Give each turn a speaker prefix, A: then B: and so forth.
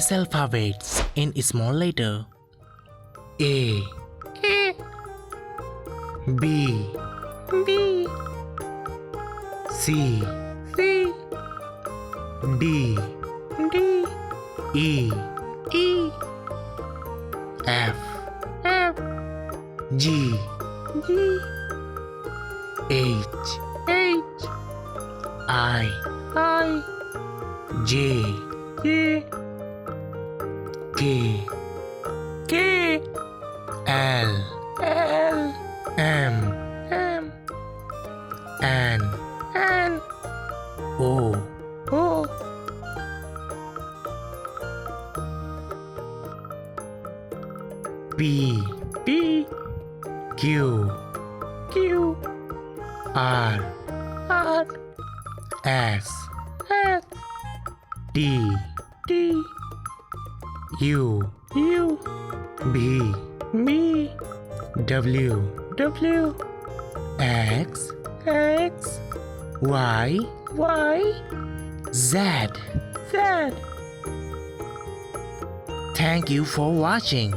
A: English alphabets in small letter. A, B, C, D, E, F, G, H, I, J, K, L, M, N, O, P, Q, R, S, T, U, V, W, X, Y, Z. Thank you for watching.